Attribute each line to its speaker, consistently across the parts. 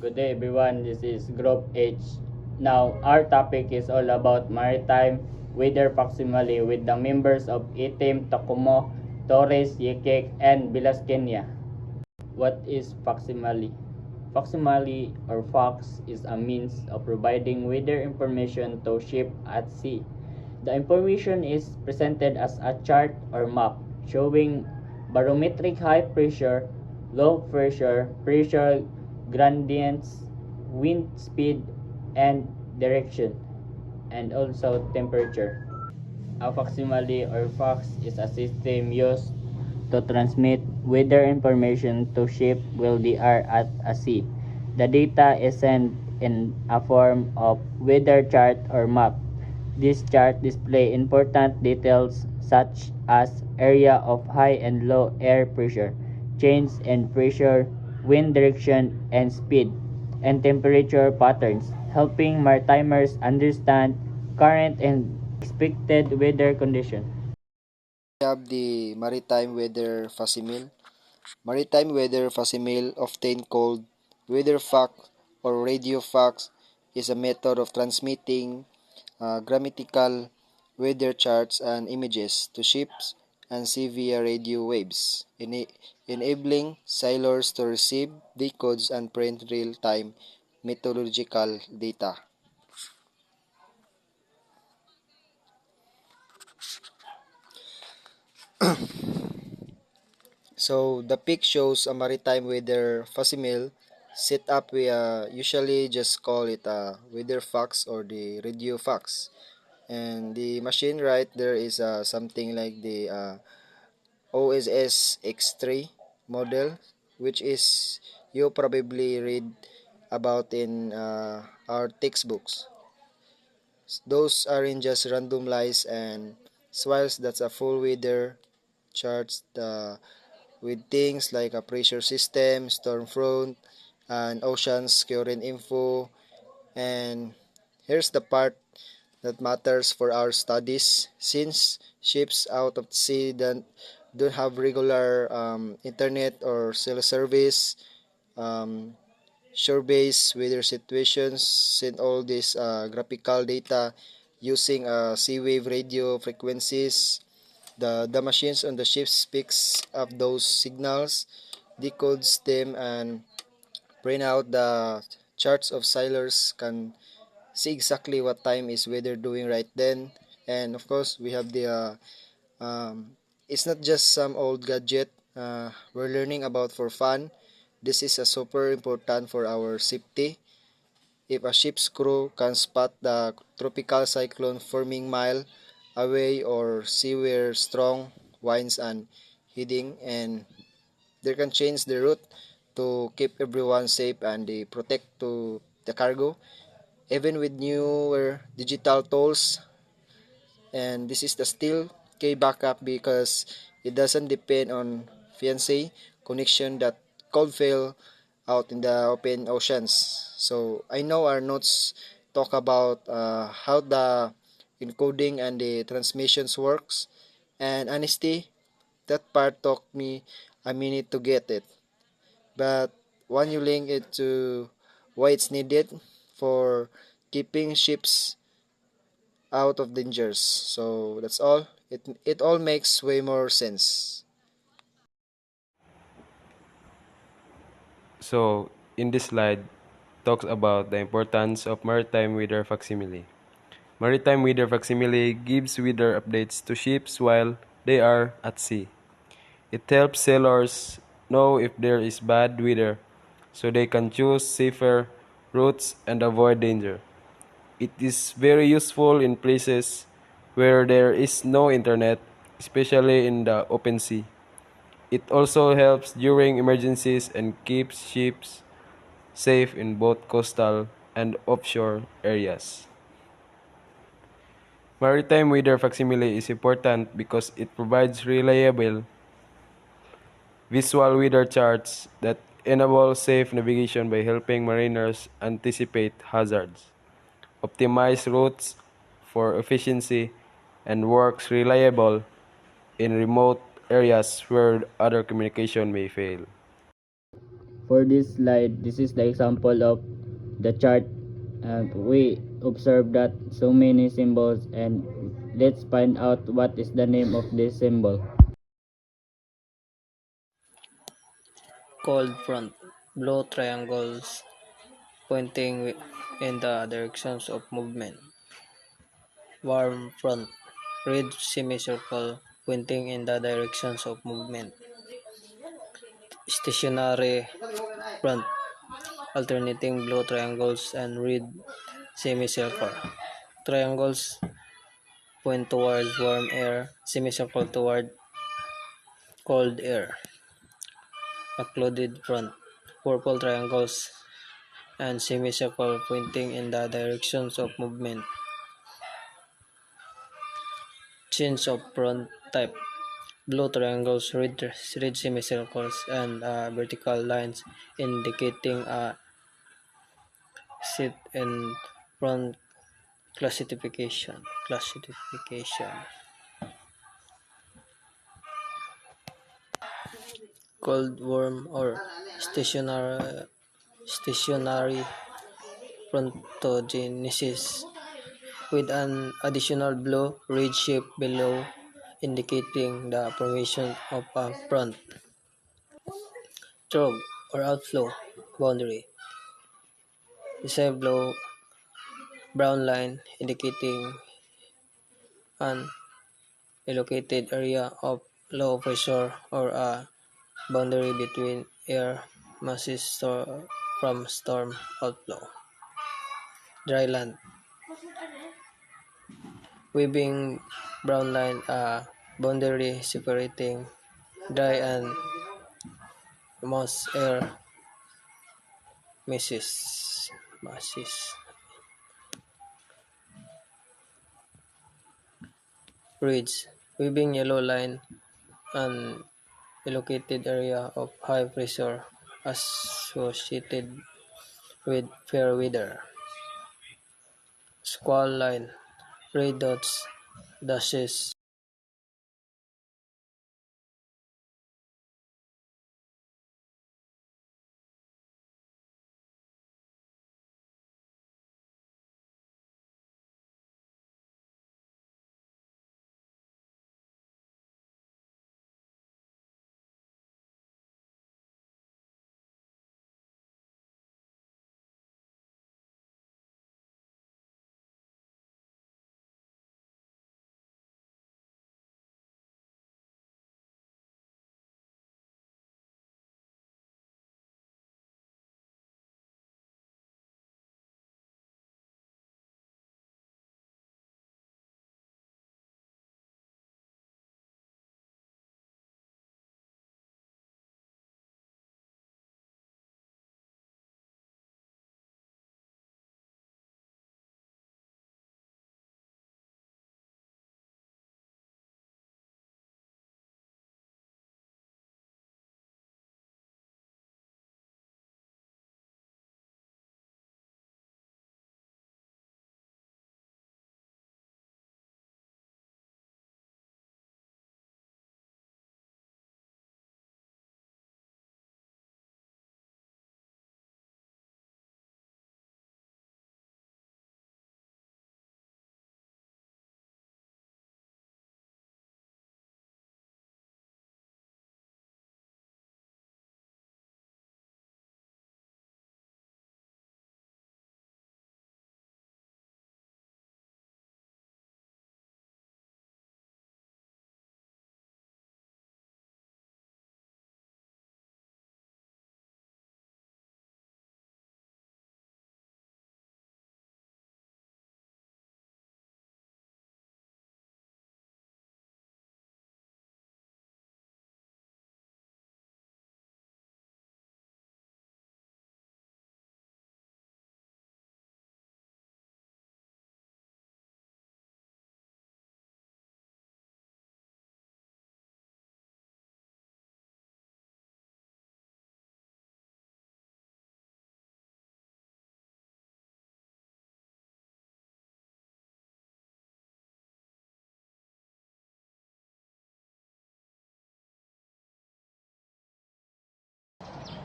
Speaker 1: Good day everyone, this is Group H. Now, our topic is all about maritime weather facsimile with the members of Itim, Takumo, Torres, Yekek, and Bilasquenia. What is facsimile? Facsimile or fax is a means of providing weather information to ship at sea. The information is presented as a chart or map showing barometric high pressure, low pressure, pressure gradients, wind speed, and direction, and also temperature. A facsimile or fax is a system used to transmit weather information to ship while they are at a sea. The data is sent in a form of weather chart or map. This chart display important details such as area of high and low air pressure, change in pressure, wind direction and speed, and temperature patterns, helping maritimers understand current and expected weather conditions.
Speaker 2: We have the Maritime Weather Facsimile. Maritime Weather Facsimile, often called weather fax or radio fax, is a method of transmitting grammatical weather charts and images to ships and sea via radio waves, enabling sailors to receive, decode, and print real-time meteorological data. So the pic shows a maritime weather facsimile set up. We usually just call it a weather fax or the radio fax. And the machine right there is something like the OSS X3 model, which is you probably read about in our textbooks. Those aren't just random lies and swirls. That's a full weather charts with things like a pressure system, storm front, and oceans current info. And here's the part that matters for our studies. Since ships out of the sea don't have regular internet or cell service, um, shore-based weather situations send all this graphical data using sea wave radio frequencies. The machines on the ships picks up those signals, decodes them, and print out the charts of sailors can see exactly what time is weather doing right then. And of course, we have the it's not just some old gadget we're learning about for fun. This is a super important for our safety. If a ship's crew can spot the tropical cyclone forming mile away or see where strong winds and heading, and they can change the route to keep everyone safe and they protect to the cargo. Even with newer digital tools, and this is the still K backup because it doesn't depend on fiancé connection that could fail out in the open oceans. So I know our notes talk about how the encoding and the transmissions works, and honestly, that part took me a minute to get it. But when you link it to why it's needed for keeping ships out of dangers. So that's all. It all makes way more sense.
Speaker 3: So, in this slide, talks about the importance of maritime weather facsimile. Maritime weather facsimile gives weather updates to ships while they are at sea. It helps sailors know if there is bad weather so they can choose safer routes and avoid danger. It is very useful in places where there is no internet, especially in the open sea. It also helps during emergencies and keeps ships safe in both coastal and offshore areas. Maritime weather facsimile is important because it provides reliable visual weather charts that enable safe navigation by helping mariners anticipate hazards, optimize routes for efficiency, and works reliable in remote areas where other communication may fail.
Speaker 1: for this slide, this is the example of the chart. We observe that so many symbols, and let's find out what is the name of this symbol.
Speaker 4: Cold front, blue triangles pointing in the directions of movement. Warm front, red semicircle pointing in the directions of movement. Stationary front, alternating blue triangles and red semicircle. Triangles point towards warm air, semicircle toward cold air. Occluded front, purple triangles and semicircle pointing in the directions of movement. Change of front type, blue triangles, red semicircles, and vertical lines indicating a sit and front classification. Cold worm or stationary frontogenesis with an additional blue red shape below indicating the formation of a front. Through or outflow boundary is a brown line indicating an allocated area of low pressure or a boundary between air masses from storm outflow. Dry land. Weaving brown line a boundary separating dry and moist air masses. Ridge. Weaving yellow line an allocated area of high pressure associated with fair weather. Squall line, red dots, dashes,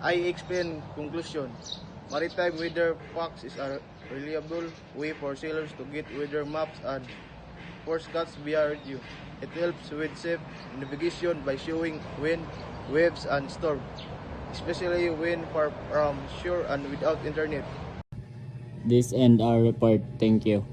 Speaker 5: I explain conclusion. Maritime weather fox is a reliable way for sailors to get weather maps and forecasts via radio. It helps with safe navigation by showing wind, waves, and storm, especially when far from shore and without internet.
Speaker 1: This end our report. Thank you.